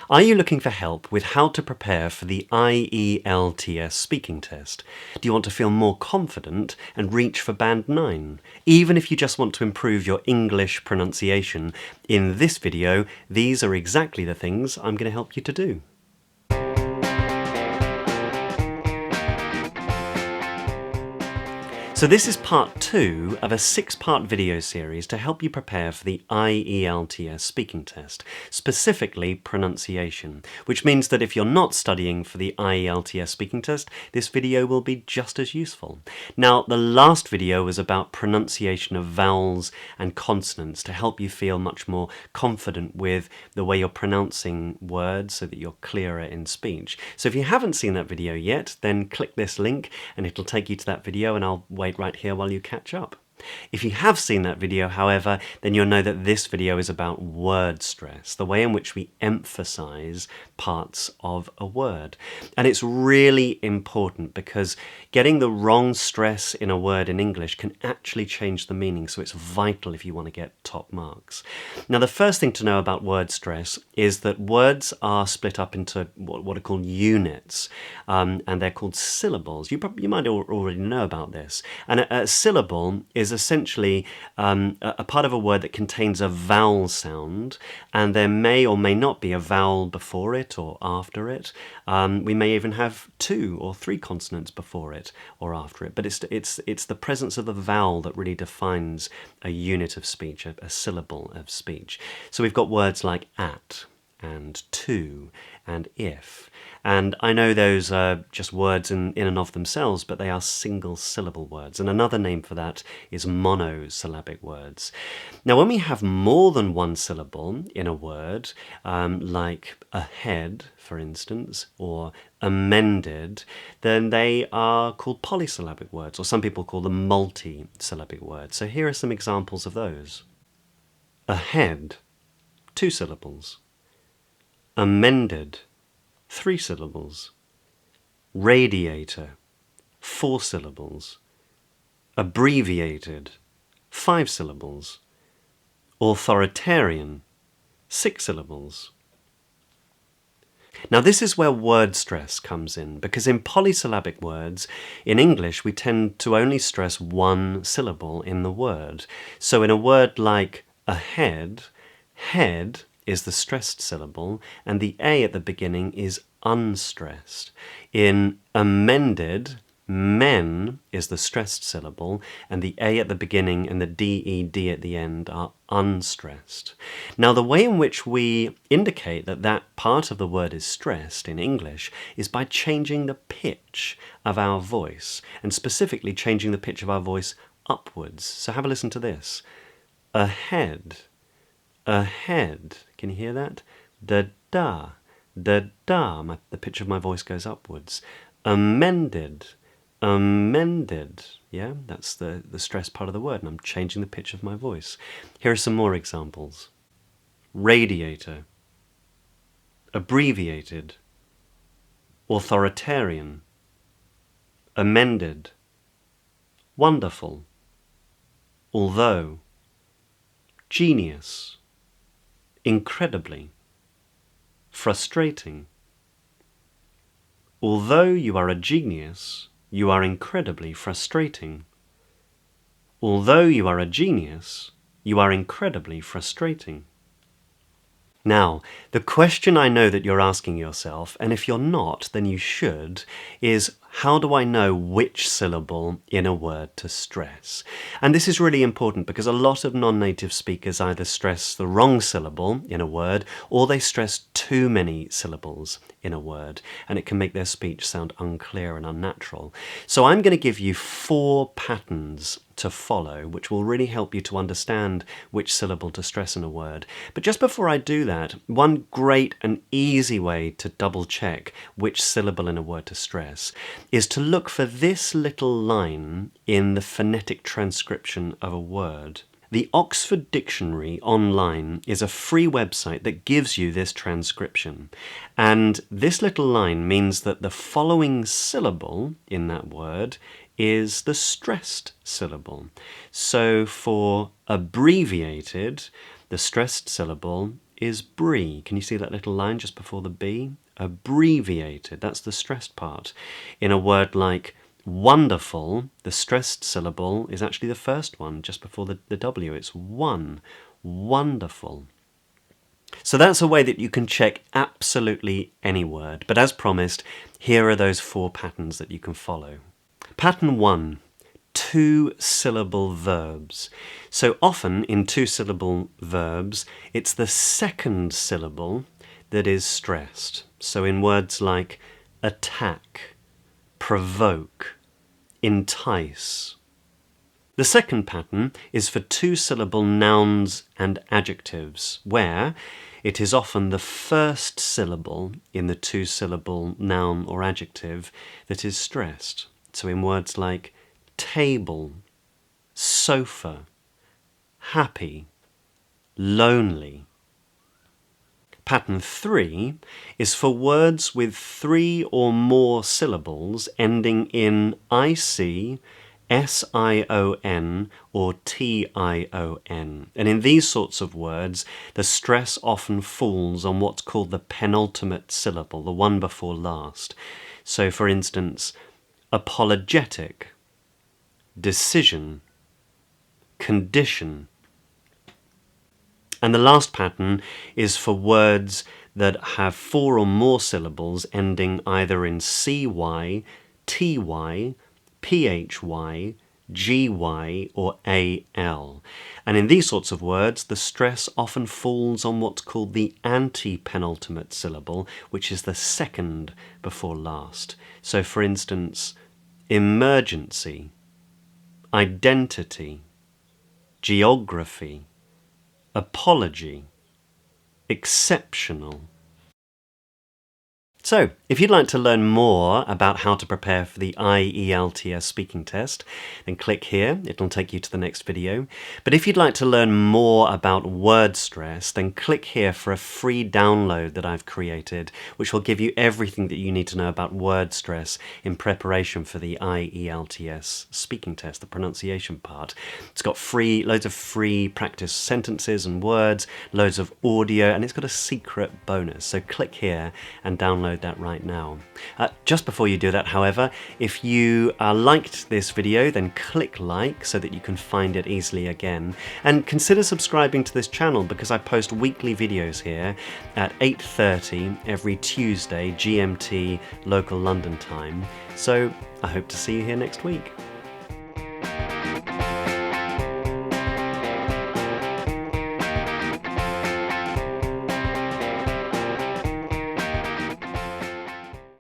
Are you looking for help with how to prepare for the IELTS speaking test? Do you want to feel more confident and reach for Band 9? Even if you just want to improve your English pronunciation, in this video, these are exactly the things I'm going to help you to do. So this is part 2 of a 6-part video series to help you prepare for the IELTS speaking test, specifically pronunciation, which means that if you're not studying for the IELTS speaking test, this video will be just as useful. Now, the last video was about pronunciation of vowels and consonants to help you feel much more confident with the way you're pronouncing words so that you're clearer in speech. So if you haven't seen that video yet, then click this link and it'll take you to that video, and I'll wait right here while you catch up. If you have seen that video, however, then you'll know that this video is about word stress, the way in which we emphasize parts of a word. And it's really important because getting the wrong stress in a word in English can actually change the meaning, so it's vital if you want to get top marks. Now, the first thing to know about word stress is that words are split up into what are called units, and they're called syllables. You might already know about this. And a syllable is essentially a part of a word that contains a vowel sound, and there may or may not be a vowel before it or after it. We may even have 2 or 3 consonants before it or after it, but it's the presence of the vowel that really defines a unit of speech, a syllable of speech. So we've got words like at and to and if. And I know those are just words in and of themselves, but they are single syllable words. And another name for that is monosyllabic words. Now, when we have more than one syllable in a word, like ahead, for instance, or amended, then they are called polysyllabic words, or some people call them multi-syllabic words. So here are some examples of those. Ahead, 2 syllables. Amended, 3 syllables. Radiator, 4 syllables. Abbreviated, 5 syllables. Authoritarian, 6 syllables. Now, this is where word stress comes in, because in polysyllabic words, in English, we tend to only stress one syllable in the word. So in a word like ahead, head is the stressed syllable, and the A at the beginning is unstressed. In amended, men is the stressed syllable, and the A at the beginning and the D-E-D at the end are unstressed. Now, the way in which we indicate that that part of the word is stressed in English is by changing the pitch of our voice, and specifically changing the pitch of our voice upwards. So have a listen to this. Ahead. Ahead. Can you hear that? Da-da. Da-da. The pitch of my voice goes upwards. Amended. Amended. Yeah, that's the stressed part of the word, and I'm changing the pitch of my voice. Here are some more examples. Radiator. Abbreviated. Authoritarian. Amended. Wonderful. Although. Genius. Incredibly. Frustrating. Although you are a genius, you are incredibly frustrating. Although you are a genius, you are incredibly frustrating. Now, the question I know that you're asking yourself, and if you're not, then you should, is how do I know which syllable in a word to stress? And this is really important because a lot of non-native speakers either stress the wrong syllable in a word, or they stress too many syllables in a word, and it can make their speech sound unclear and unnatural. So I'm going to give you 4 patterns to follow, which will really help you to understand which syllable to stress in a word. But just before I do that, one great and easy way to double check which syllable in a word to stress is to look for this little line in the phonetic transcription of a word. The Oxford Dictionary online is a free website that gives you this transcription. And this little line means that the following syllable in that word is the stressed syllable. So for abbreviated, the stressed syllable is brie. Can you see that little line just before the B? Abbreviated, that's the stressed part. In a word like wonderful, the stressed syllable is actually the first one, just before the W. It's one. Wonderful. So that's a way that you can check absolutely any word. But as promised, here are those 4 patterns that you can follow. Pattern 1. 2-syllable verbs. So often in 2-syllable verbs, it's the second syllable that is stressed. So in words like attack, provoke, entice. The second pattern is for 2-syllable nouns and adjectives, where it is often the first syllable in the 2-syllable noun or adjective that is stressed. So in words like table, sofa, happy, lonely. Pattern 3 is for words with 3 or more syllables ending in IC, SION or TION. And in these sorts of words, the stress often falls on what's called the penultimate syllable, the one before last. So for instance, apologetic, decision, condition. And the last pattern is for words that have 4 or more syllables ending either in CY, TY, PHY, GY or AL. And in these sorts of words, the stress often falls on what's called the anti-penultimate syllable, which is the second before last. So for instance, emergency, identity, geography, apology, exceptional. So, if you'd like to learn more about how to prepare for the IELTS speaking test, then click here. It'll take you to the next video. But if you'd like to learn more about word stress, then click here for a free download that I've created, which will give you everything that you need to know about word stress in preparation for the IELTS speaking test, the pronunciation part. It's got loads of free practice sentences and words, loads of audio, and it's got a secret bonus. So click here and download that right now. Just before you do that, however, if you liked this video, then click like so that you can find it easily again, and consider subscribing to this channel because I post weekly videos here at 8:30 every Tuesday GMT local London time. So I hope to see you here next week.